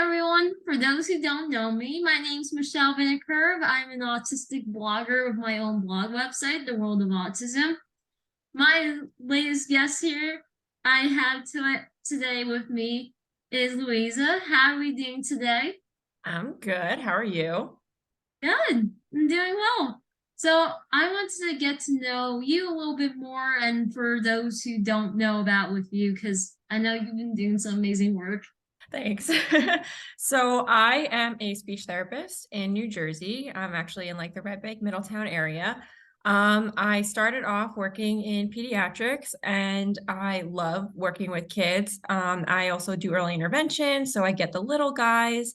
everyone. For those who don't know me, my name's Michelle Vinicurve. I'm an autistic blogger with my own blog website, the World of Autism. My latest guest here I have today with me is Luisa. How are we doing today? I'm good. How are you? Good. I'm doing well. So I wanted to get to know you a little bit more, and for those who don't know about with you, because I know you've been doing some amazing work. Thanks. So I am a speech therapist in New Jersey. I'm actually in like the Red Bank, Middletown area. I started off working in pediatrics and I love working with kids. I also do early intervention, so I get the little guys.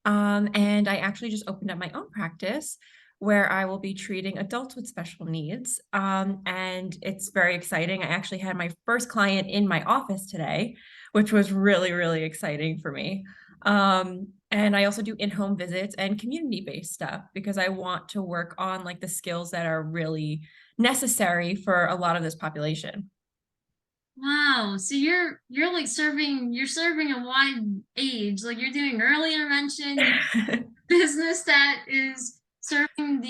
And I actually just opened up my own practice where I will be treating adults with special needs. And it's very exciting. I actually had my first client in my office today, which was really, really exciting for me. And I also do in-home visits and community-based stuff because I want to work on like the skills that are really necessary for a lot of this population. Wow. So you're like serving a wide age. Like you're doing early intervention, you business that is serving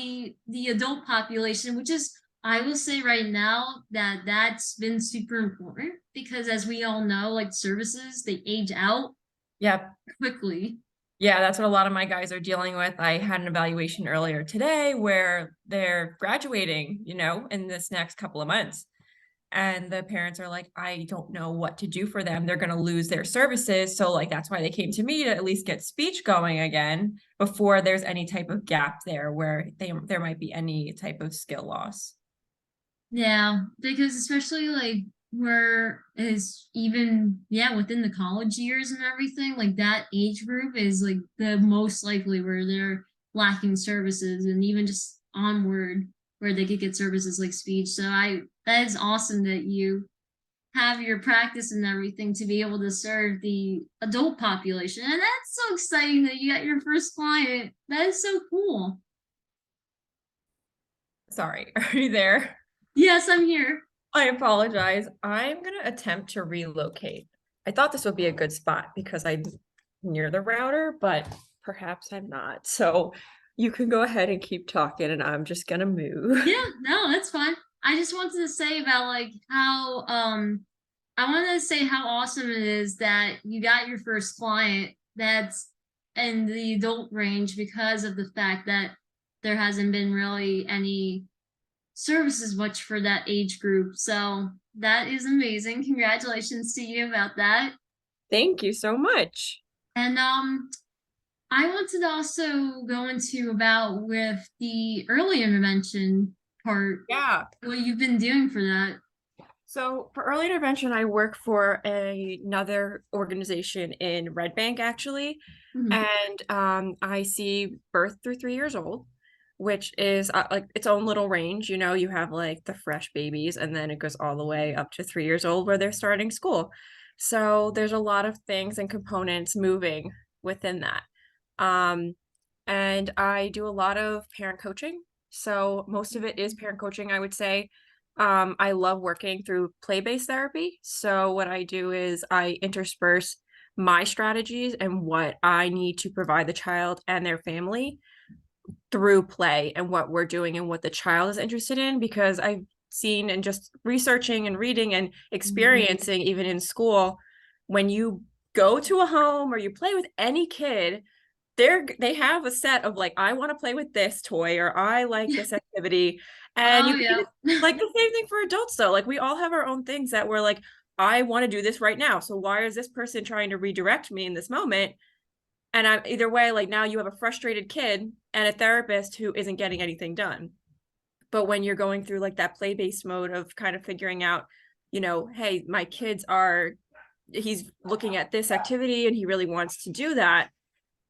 the adult population, which is I will say right now that that's been super important because as we all know, like services, they age out Yep. quickly. Yeah, that's what a lot of my guys are dealing with. I had an evaluation earlier today where they're graduating, in this next couple of months. And the parents are like, I don't know what to do for them. They're going to lose their services. So, like, that's why they came to me to at least get speech going again before there's any type of gap there where there might be any type of skill loss. Yeah, because especially like where is even within the college years and everything, like that age group is like the most likely where they're lacking services and even just onward where they could get services like speech. So I that is awesome that you have your practice and everything to be able to serve the adult population. And that's so exciting that you got your first client. That is so cool. Sorry, are you there? Yes, I'm here. I apologize. I'm going to attempt to relocate. I thought this would be a good spot because I'm near the router, but perhaps I'm not. So you can go ahead and keep talking, and I'm just going to move. Yeah, no, that's fine. I just wanted to say about like how I wanted to say how awesome it is that you got your first client that's in the adult range because of the fact that there hasn't been really any services much for that age group. So that is amazing. Congratulations to you about that. Thank you so much. And I wanted to also go into about with the early intervention part, Yeah. what you've been doing for that. So for early intervention, I work for another organization in Red Bank, actually. Mhm. And I see birth through 3 years old, which is like its own little range. You have like the fresh babies, and then it goes all the way up to 3 years old where they're starting school. So there's a lot of things and components moving within that. Um, and I do a lot of parent coaching. So most of it is parent coaching, I would say. I love working through play-based therapy. So what I do is I intersperse my strategies and what I need to provide the child and their family through play and what we're doing and what the child is interested in, because I've seen and just researching and reading and experiencing even in school, when you go to a home or you play with any kid, they have a set of like, I want to play with this toy or I like this activity. And Oh you can yeah. like the same thing for adults though. Like we all have our own things that we're like, I want to do this right now. So why is this person trying to redirect me in this moment? And I'm either way, like now you have a frustrated kid and a therapist who isn't getting anything done. But when you're going through like that play-based mode of kind of figuring out, hey, my kids are, he's looking at this activity and he really wants to do that,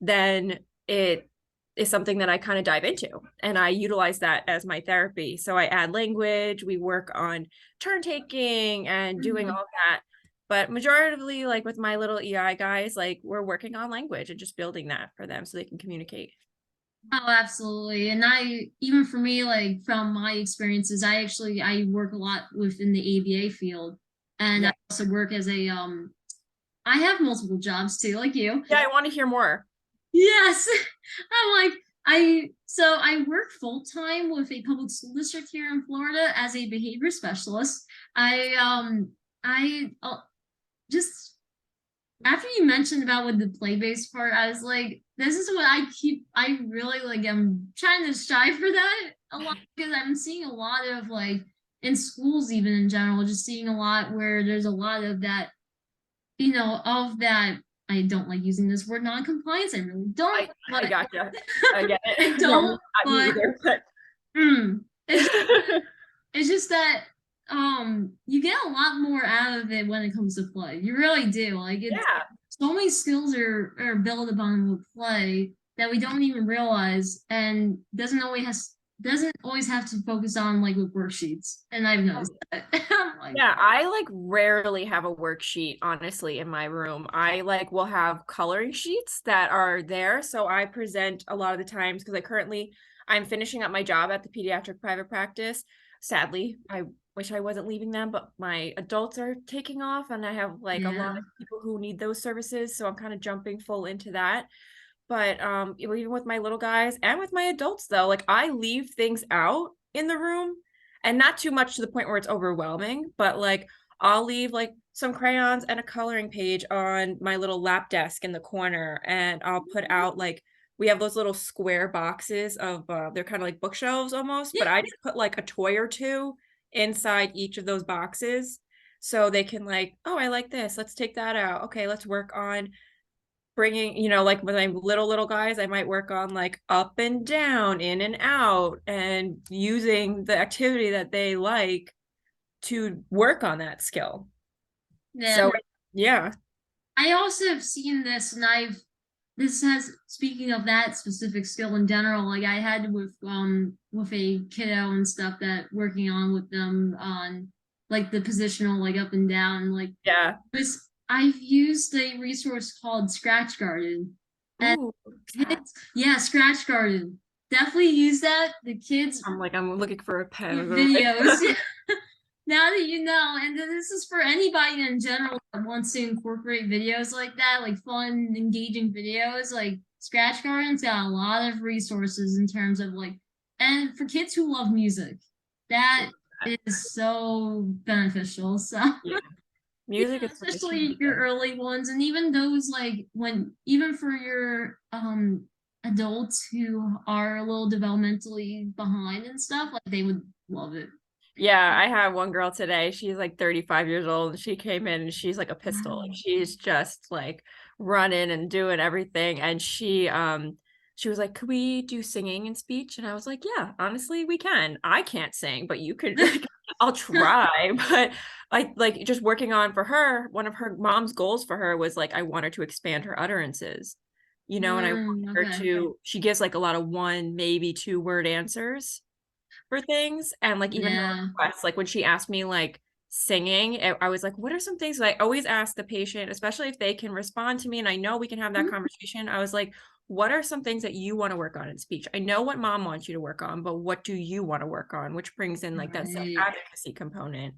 then it is something that I kind of dive into and I utilize that as my therapy. So I add language, we work on turn taking and doing Mhm. all that. But majoritively, like with my little EI guys, like we're working on language and just building that for them so they can communicate. Oh, absolutely. And I even for me, like from my experiences, I work a lot within the ABA field, and I Yeah. also work as a I have multiple jobs too, like you. Yeah, I want to hear more. Yes. I'm like, I work full time with a public school district here in Florida as a behavior specialist. I just after you mentioned about with the play-based part, I was like, this is what I really like I'm trying to strive for that a lot because I'm seeing a lot of like in schools even in general, just seeing a lot where there's a lot of that, of that I don't like using this word non-compliance. I really don't, I but gotcha. I get I it. No, don't, not me but either, but it's it's just that you get a lot more out of it when it comes to play. You really do. Like it's yeah. so many skills are built upon with play that we don't even realize and doesn't always have to focus on like with worksheets. And I've noticed that. I'm like, Yeah, I like rarely have a worksheet, honestly, in my room. I like will have coloring sheets that are there. So I present a lot of the times because I'm finishing up my job at the pediatric private practice. Sadly, I wish I wasn't leaving them, but my adults are taking off and I have like a lot yeah. of people who need those services. So I'm kind of jumping full into that. But even with my little guys and with my adults though, like I leave things out in the room and not too much to the point where it's overwhelming, but like I'll leave like some crayons and a coloring page on my little lap desk in the corner and I'll put out like we have those little square boxes of they're kind of like bookshelves almost, but I just put like a toy or two inside each of those boxes so they can like, oh, I like this. Let's take that out. Okay, let's work on bringing, like with my little guys, I might work on like up and down, in and out, and using the activity that they like to work on that skill. Yeah. So, yeah. I also have seen this and this has speaking of that specific skill in general, like I had with a kiddo and stuff that working on with them on like the positional like up and down like Yeah. this I've used a resource called Scratch Garden and Ooh, kids yeah Scratch Garden definitely use that the kids I'm looking for a pen. videos now that you know, and then this is for anybody in general that wants to incorporate videos like that, like fun, engaging videos, like Scratch Garden's got a lot of resources in terms of like, and for kids who love music, that is so beneficial. So, Yeah. yeah, Music is such a especially huge your thing. early ones, and even those like when, even for your adults who are a little developmentally behind and stuff, like they would love it. Yeah, I had one girl today. She's like 35 years old and she came in and she's like a pistol. Like Wow. she's just like running and doing everything. And she was like, "Could we do singing and speech?" And I was like, "Yeah, honestly, we can. I can't sing, but you could like I'll try." But like just working on for her, one of her mom's goals for her was like I want her to expand her utterances. And I want her Okay. to she gives like a lot of one, maybe two word answers for things and like even her Yeah. requests like when she asked me like singing I was like what are some things I always ask the patient especially if they can respond to me and I know we can have that Mhm. conversation. I was like what are some things that you want to work on in speech? I know what mom wants you to work on but what do you want to work on, which brings in like that Right. self-advocacy component.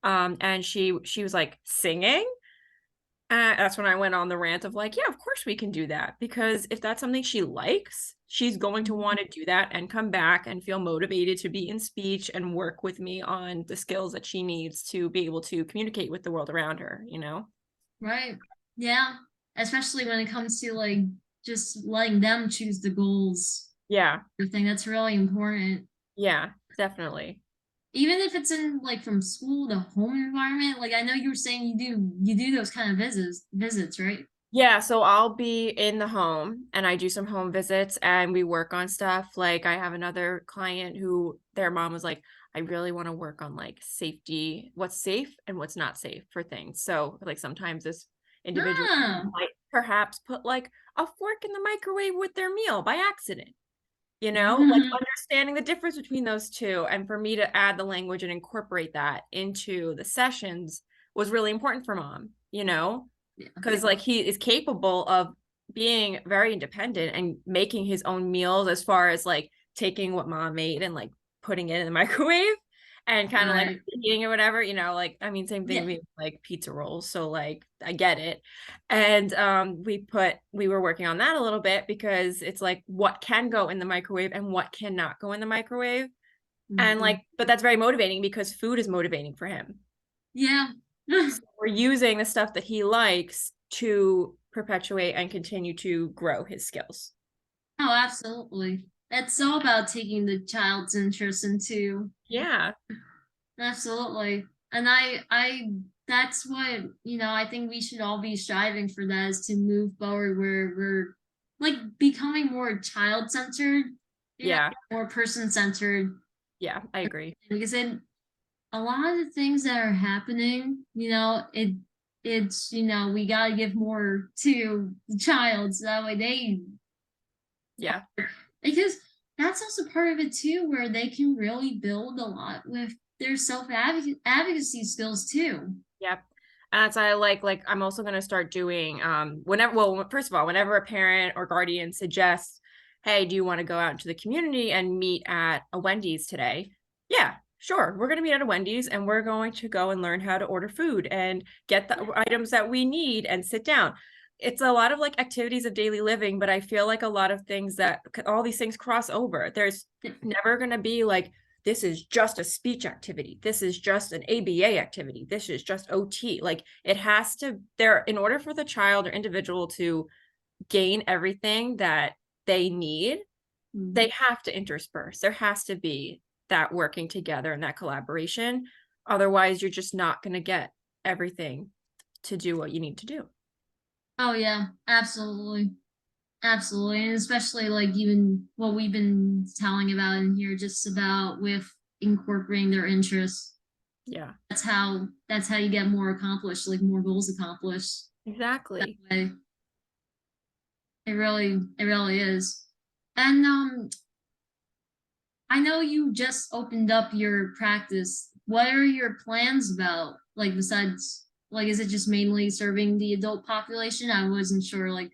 And she was like singing. That's when I went on the rant of like, yeah, of course we can do that. Because if that's something she likes, she's going to want to do that and come back and feel motivated to be in speech and work with me on the skills that she needs to be able to communicate with the world around her? Right. Yeah. Especially when it comes to like just letting them choose the goals. Yeah. I think that's really important. Yeah, definitely. Even if it's in like from school to home environment. Like I know you were saying you do those kind of visits, right? Yeah, so I'll be in the home and I do some home visits and we work on stuff. Like I have another client who their mom was like, I really want to work on like safety, what's safe and what's not safe for things. So like sometimes this individual Ah. might perhaps put like a fork in the microwave with their meal by accident, like Mhm. understanding the difference between those two. And for me to add the language and incorporate that into the sessions was really important for mom, Yeah. because like he is capable of being very independent and making his own meals as far as like taking what mom made and like putting it in the microwave and kind of like Right. eating or whatever, you know, like, I mean, same thing Yeah. with me, like pizza rolls. So like, I get it. And we were working on that a little bit because it's like what can go in the microwave and what cannot go in the microwave. And Mhm. like, but that's very motivating because food is motivating for him. Yeah. So we're using the stuff that he likes to perpetuate and continue to grow his skills. Oh, absolutely. It's all about taking the child's interest into. Yeah. Absolutely. And that's what, I think we should all be striving for, that is to move forward where we're like becoming more child centered, Yeah. more person centered. Yeah. I agree. Because then a lot of the things that are happening, we gotta give more to the child so that way Yeah. because that's also part of it too, where they can really build a lot with their advocacy skills too. Yep. And that's I like I'm also going to start doing whenever, well, first of all, whenever a parent or guardian suggests, hey, do you want to go out into the community and meet at a Wendy's today? Yeah, sure. We're going to meet at a Wendy's and we're going to go and learn how to order food and get the items that we need and sit down. It's a lot of like activities of daily living, but I feel like a lot of things that all these things cross over. There's never going to be like, this is just a speech activity. This is just an ABA activity. This is just OT. Like it has to there in order for the child or individual to gain everything that they need, they Mhm. have to intersperse. There has to be that working together and that collaboration. Otherwise, you're just not going to get everything to do what you need to do. Oh yeah, absolutely. Absolutely. And especially like even what we've been telling about in here, just about with incorporating their interests. Yeah, That's how you get more accomplished, like more goals accomplished that exactly. way. It really is. And I know you just opened up your practice. What are your plans about? Like besides, like, is it just mainly serving the adult population? I wasn't sure. Like,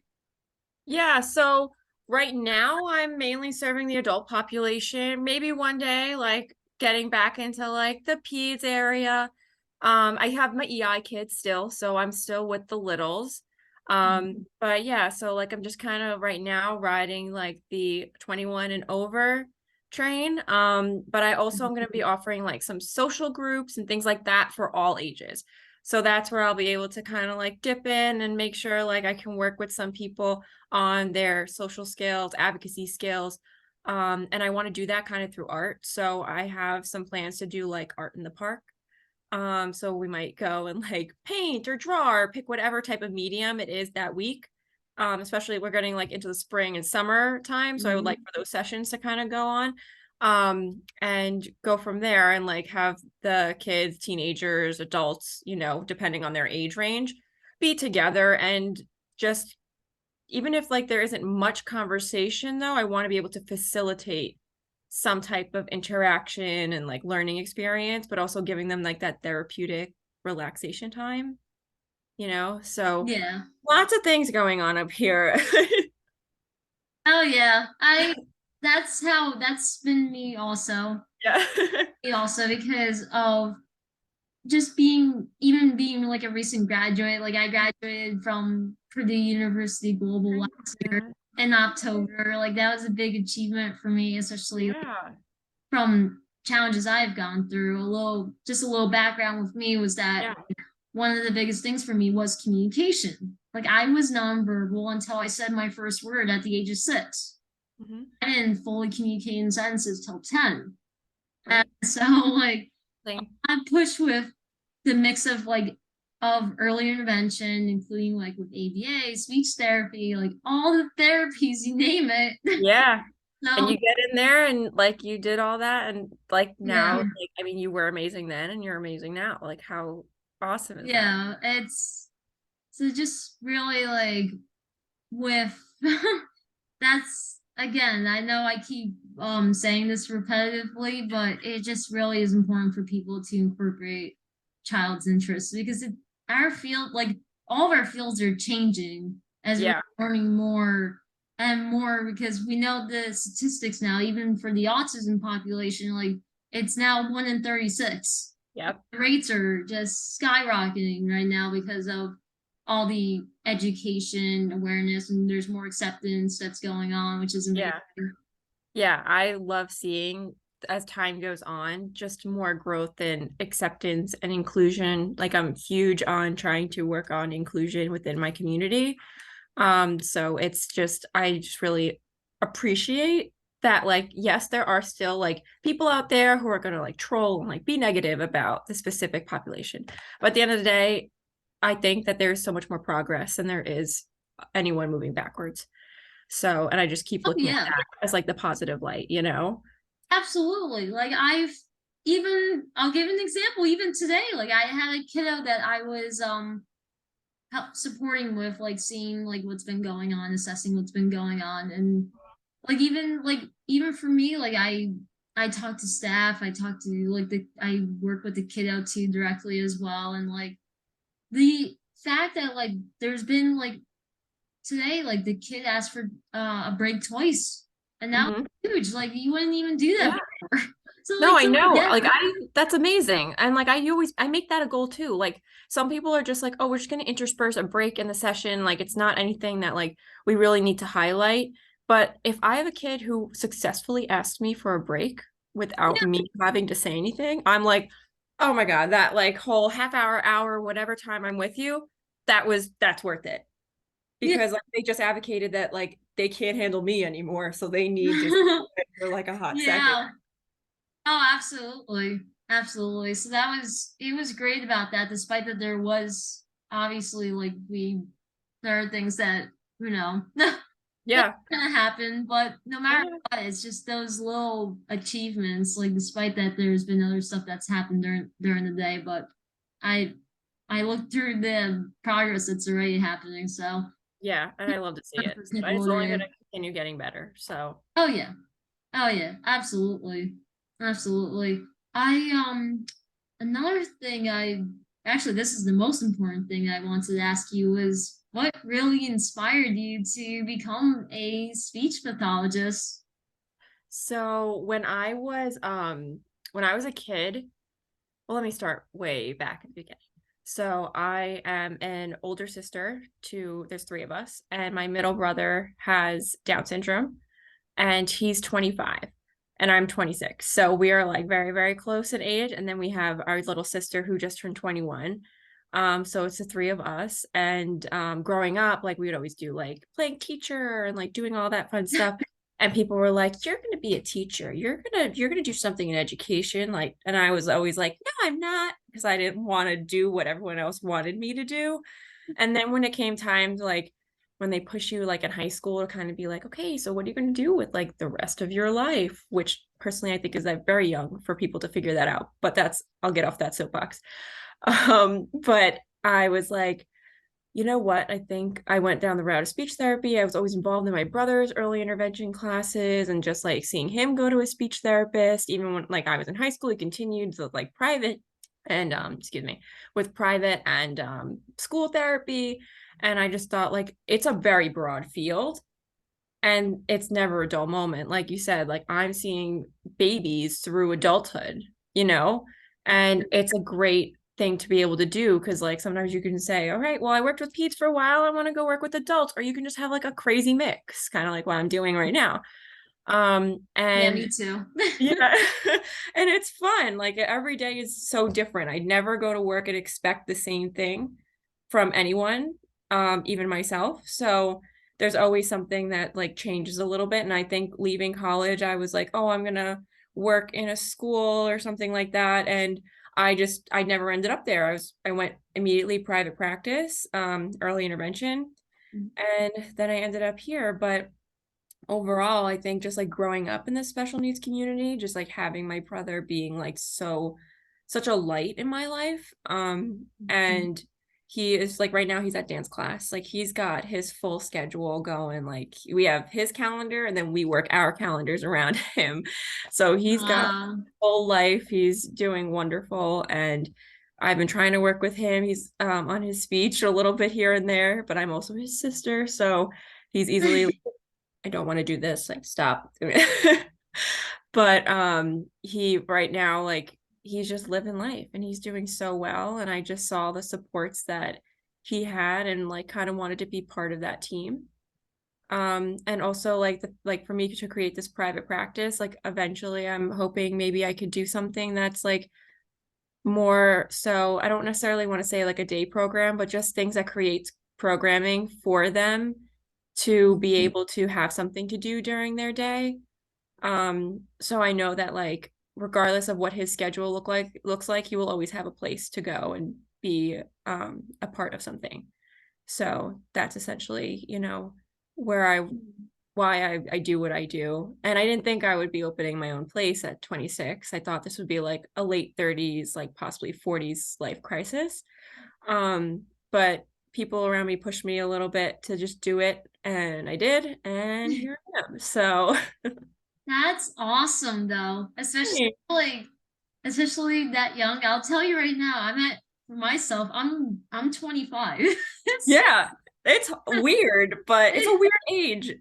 Yeah, so right now I'm mainly serving the adult population. Maybe one day, like getting back into like the peds area. I have my EI kids still, so I'm still with the littles. But yeah, so like I'm just kind of right now riding like the 21 and over train. But I also am going to be offering like some social groups and things like that for all ages. So that's where I'll be able to kind of like dip in and make sure like I can work with some people on their social skills, advocacy skills. And I want to do that kind of through art. So I have some plans to do like art in the park. So we might go and like paint or draw or pick whatever type of medium it is that week. Especially we're getting like into the spring and summer time. So I would like Mhm. for those sessions to kind of go on. And go from there and like have the kids, teenagers, adults, you know, depending on their age range, be together and just even if like there isn't much conversation though, I want to be able to facilitate some type of interaction and like learning experience, but also giving them like that therapeutic relaxation time, you know? So Yeah. lots of things going on up here. Oh yeah. That's been me also. Yeah. Me also because of just being like a recent graduate. Like I graduated from Purdue University Global last year Yeah. in October. Like that was a big achievement for me, especially Yeah. from challenges I've gone through. Just a little background with me was that Yeah. one of the biggest things for me was communication. Like I was nonverbal until I said my first word at the age of 6. Hmm. I didn't fully communicate in sentences till 10. And Right. so like Like, I pushed with the mix of early intervention, including like with ABA, speech therapy, like all the therapies, you name it. yeah. And So you get in there and like you did all that and like now, yeah, like I mean, you were amazing then and you're amazing now. Like how awesome is that? yeah, it's so just really like with that's again, I know I keep saying this repetitively, but it just really is important for people to incorporate child's interests because our field, like all of our fields are changing as we're Yeah. learning more and more because we know the statistics now, even for the autism population, like it's now 1 in 36. Yep. Rates are just skyrocketing right now because of all the education awareness, and there's more acceptance that's going on, which is amazing. Yeah. Yeah, I love seeing as time goes on, just more growth in acceptance and inclusion. Like I'm huge on trying to work on inclusion within my community. So it's just I just really appreciate that, like, yes, there are still like people out there who are gonna like troll and like be negative about the specific population. But at the end of the day, I think that there's so much more progress than there is anyone moving backwards. So, and I just keep Oh looking at yeah, that as like the positive light, you know? absolutely. Like I'll give an example. Even today, like I had a kiddo that I was help supporting with like seeing like what's been going on, assessing what's been going on, and even for me, like I talk to staff, I talk to like I work with the kiddo too directly as well, and like the fact that like there's been like today, like the kid asked for a break twice, and now Hmm. it's huge. Like you wouldn't even do that Yeah. before. So No, like I to know. get Like that's amazing. And like I make that a goal too. Like some people are just like, oh, we're just gonna intersperse a break in the session. Like it's not anything that like we really need to highlight. But if I have a kid who successfully asked me for a break without yeah, me having to say anything, I'm like, oh my God, that like whole half hour, whatever time I'm with you, that's worth it. Because like they just advocated that like they can't handle me anymore. So they need just yeah. for like a hot second. Yeah. Oh, absolutely. Absolutely. So that was it was great about that, despite that there was obviously like we there are things that, you know, that's Yeah, gonna happen, but no I matter know. what, it's just those little achievements, like despite that there's been other stuff that's happened during the day, but I I look through the progress that's already happening, so Yeah, and I love to see it. 100% But it's only going motivated. to continue getting better. So, Oh yeah. Oh yeah, absolutely. Absolutely. I another thing I actually this is the most important thing I wanted to ask you is what really inspired you to become a speech pathologist? so when I was a kid, well, let me start way back at the beginning. So I am an older sister to there's three of us, and my middle brother has Down syndrome, and he's 25 and I'm 26. So we are like very, very close in age. And then we have our little sister who just turned 21. So it's the three of us. And growing up, like we would always do like playing teacher and like doing all that fun stuff. And people were like, "You're gonna be a teacher. You're gonna do something in education." Like, and I was always like, "No, I'm not," because I didn't want to do what everyone else wanted me to do. And then when it came time to like when they push you like in high school to kind of be like, okay, so what are you going to do with like the rest of your life? Which personally I think is like very young for people to figure that out. But that's I'll get off that soapbox. But I was like, you know what? I think I went down the route of speech therapy. I was always involved in my brother's early intervention classes and just like seeing him go to a speech therapist, even when like I was in high school, he continued to like private and excuse me, with private and school therapy. And I just thought like it's a very broad field and it's never a dull moment. Like you said, like I'm seeing babies through adulthood, you know, and it's a great thing to be able to do because like sometimes you can say, all right, well, I worked with peds for a while, I want to go work with adults, or you can just have like a crazy mix, kind of like what I'm doing right now. Yeah, And me too. yeah, and it's fun. Like every day is so different. I never go to work and expect the same thing from anyone, even myself. So there's always something that like changes a little bit. And I think leaving college, I was like, oh, I'm gonna work in a school or something like that. And I never ended up there. I went immediately private practice, early intervention, and then I ended up here. But overall, I think just like growing up in the special needs community, just like having my brother being like such a light in my life. And he is like right now he's at dance class. Like he's got his full schedule going. Like we have his calendar and then we work our calendars around him. So he's got Uh, full life. He's doing wonderful. And I've been trying to work with him. He's on his speech a little bit here and there, but I'm also his sister. So he's easily I don't want to do this. Like, stop. But he right now, like, he's just living life and he's doing so well. And I just saw the supports that he had and like kind of wanted to be part of that team. And also like like for me to create this private practice, like eventually I'm hoping maybe I could do something that's like more, so I don't necessarily want to say like a day program, but just things that creates programming for them to be able to have something to do during their day. So I know that like regardless of what his schedule looks like, he will always have a place to go and be a part of something. So that's essentially, where I do what I do. And I didn't think I would be opening my own place at 26. I thought this would be like a late 30s, like possibly 40s life crisis. But people around me pushed me a little bit to just do it, and I did, and here I am. So That's awesome though, especially that young. I'll tell you right now, for myself, I'm 25. yeah, it's weird, but it's a weird age.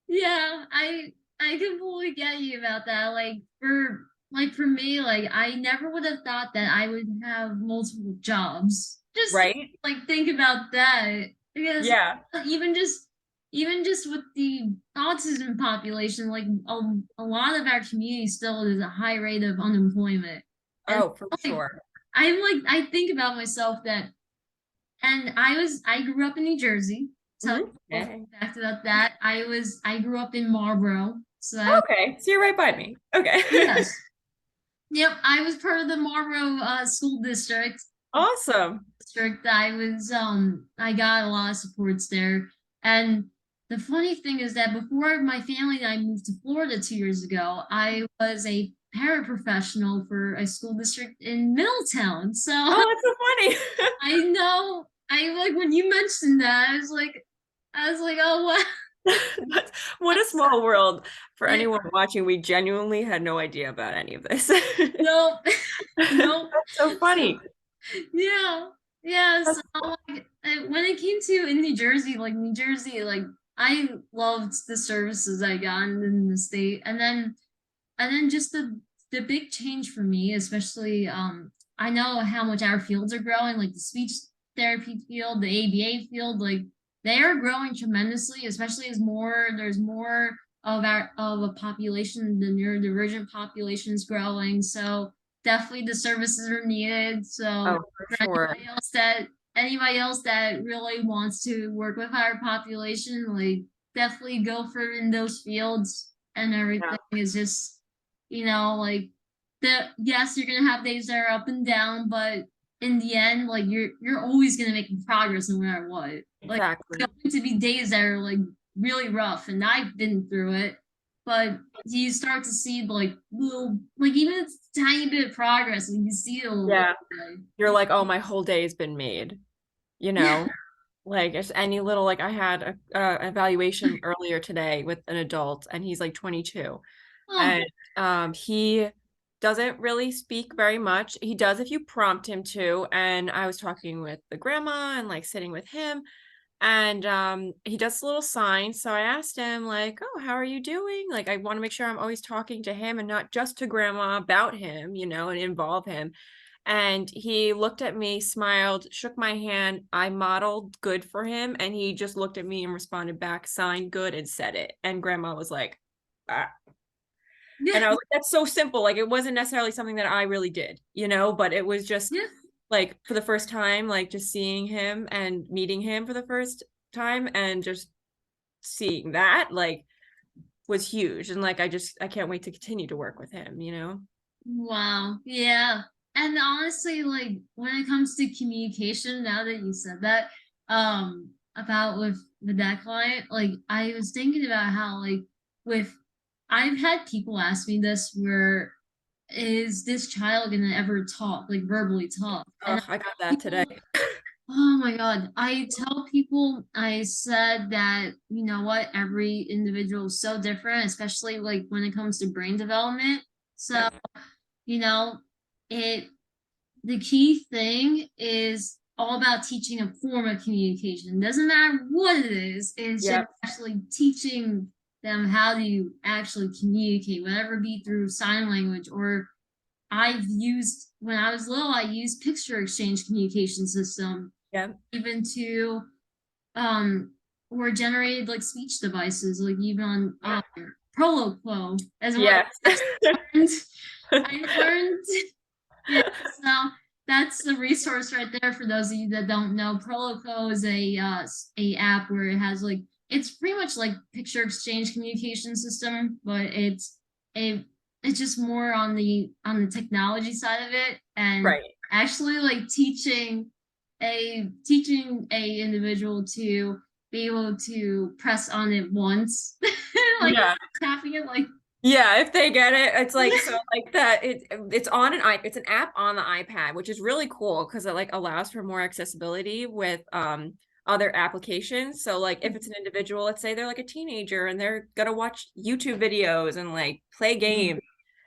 Yeah, I completely get you about that. For me, like I never would have thought that I would have multiple jobs. Just Right? like think about that. Because Yeah. even just even just with the autism population, like a lot of our community still is a high rate of unemployment. And Oh, for like sure. I think about myself that and I grew up in New Jersey. Tell Hmm. you a Okay. fact about that. I grew up in Marlboro. So I Okay. So you're right by me. Okay. yes. Yep, I was part of the Marlboro school Awesome. district. I got a lot of supports there. And the funny thing is that before my family and I moved to Florida 2 years ago, I was a paraprofessional for a school district in Middletown. So Oh, that's so funny. I know. I like when you mentioned that, I was like, oh wow. What a small world. For Yeah, anyone watching, we genuinely had no idea about any of this. nope, That's nope. so So funny. yeah, yeah. So That's like, when it came to in New Jersey, like I loved the services I got in the state, and then just the big change for me, especially I know how much our fields are growing, like the speech therapy field, the ABA field, like they are growing tremendously, especially as there's more of a population, the neurodivergent population is growing. So definitely the services are needed. So oh, for for sure. anybody else that really wants to work with our population, like definitely go for it in those fields and Yeah. everything is just like yes, you're gonna have days that are up and down, but in the end, like you're always gonna make progress no matter what. Like Exactly. there's going to be days that are like really rough, and I've been through it, but you start to see like little, like even a tiny bit of progress, and you see it a little Yeah. You're bit. like, oh, my whole day has been made, you know? Like just any little, like I had a evaluation earlier today with an adult and he's like 22. Oh, And he doesn't really speak very much. He does if you prompt him to. And I was talking with the grandma and like sitting with him, and he does little signs. So I asked him like, oh, how are you doing? Like I want to make sure I'm always talking to him and not just to grandma about him, and involve him. And he looked at me, smiled, shook my hand. I modeled good for him, and he just looked at me and responded back, signed good, and said it. And grandma was like, ah. yeah, And I was like, that's so simple. Like it wasn't necessarily something that I really did, but it was just yeah. like for the first time, like just seeing him and meeting him for the first time and just seeing that like was huge. And like I can't wait to continue to work with him. Wow. Yeah. And honestly, like when it comes to communication, now that you said that, about with that client, like I was thinking about how like with I've had people ask me this where is this child gonna ever talk, like verbally talk? And Oh, I got that today. people oh my God. I tell people, I said that, you know what, every individual is so different, especially like when it comes to brain development. So Yep. you know it the key thing is all about teaching a form of communication. Doesn't matter what it is, it's just Yep. actually teaching them how do you actually communicate, whether it be through sign language or I've used when I was little, I used picture exchange communication system, Yeah. even to or generated like speech devices, like even on Prologo as well. Yes. learned, I learned yeah, so that's the resource right there for those of you that don't know. Prologo is a app where it has like it's pretty much like picture exchange communication system, but a it's just more on the technology side of it and Right. actually like teaching a individual to be able to press on it once like Yeah. tapping it like Yeah, if they get it, it's like so like that it's on it's an app on the iPad, which is really cool because it like allows for more accessibility with other applications. So like if it's an individual, let's say they're like a teenager and they're gonna watch YouTube videos and like play games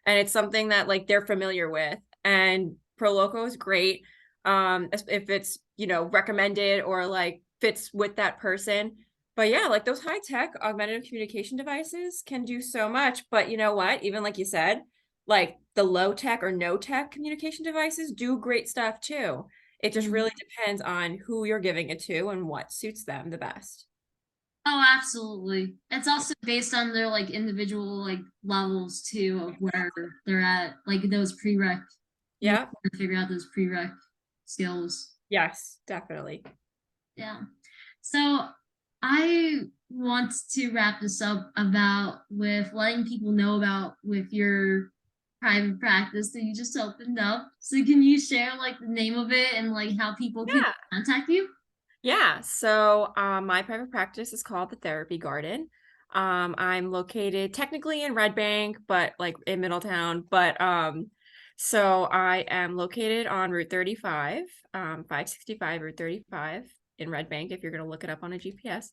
and it's something that like they're familiar with. And Proloco is great if it's, recommended or like fits with that person. But yeah, like those high tech augmentative communication devices can do so much. But you know what? Even like you said, like the low tech or no tech communication devices do great stuff too. It just really depends on who you're giving it to and what suits them the best. Oh, absolutely. It's also based on their like individual like levels too of where they're at, like those prereq. You Yeah. want to figure out those prereq skills. Yes, definitely. Yeah. So I want to wrap this up about with letting people know about with your private practice that you just opened up. So can you share like the name of it and like how people can Yeah. contact you? Yeah, so my private practice is called the Therapy Garden. I'm located technically in Red Bank, but like in Middletown. But so I am located on Route 35, 565 Route 35 in Red Bank, if you're gonna look it up on a GPS.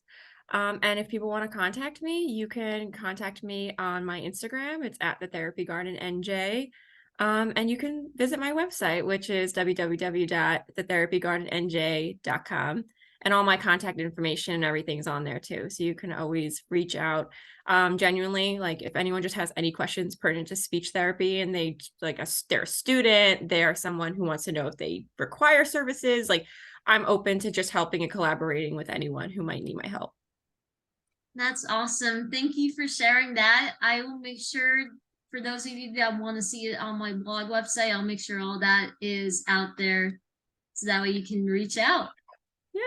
And if people want to contact me, you can contact me on my Instagram. It's at the Therapy Garden NJ. And you can visit my website, which is www.thetherapygardenNJ.com, and all my contact information and everything's on there too. So you can always reach out. Genuinely, like if anyone just has any questions pertinent to speech therapy and they're a student, they are someone who wants to know if they require services, like I'm open to just helping and collaborating with anyone who might need my help. That's awesome. Thank you for sharing that. I will make sure for those of you that want to see it on my blog website, I'll make sure all that is out there so that way you can reach out.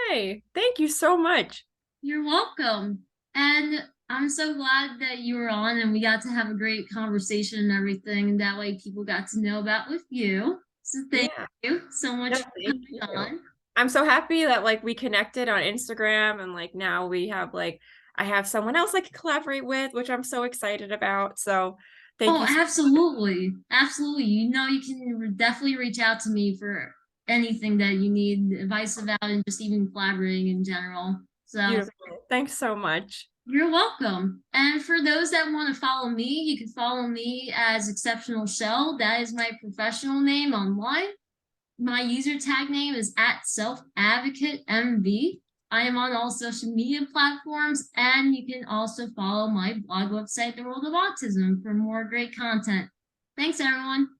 Yay. Thank you so much. You're welcome. And I'm so glad that you were on and we got to have a great conversation and everything. And that way people got to know about with you. So thank Yeah. you so No, much for thank coming you. on. I'm so happy that like we connected on Instagram and like now we have like I have someone else I can collaborate with, which I'm so excited about. So thank Oh, you. absolutely. Absolutely. You know, you can definitely reach out to me for anything that you need advice about and just even collaborating in general. So Beautiful. Thanks so much. you're welcome. And for those that want to follow me, you can follow me as Exceptional Shell. That is my professional name online. My user tag name is at Self Advocate MV. I am on all social media platforms, and you can also follow my blog website, The World of Autism, for more great content. Thanks, everyone.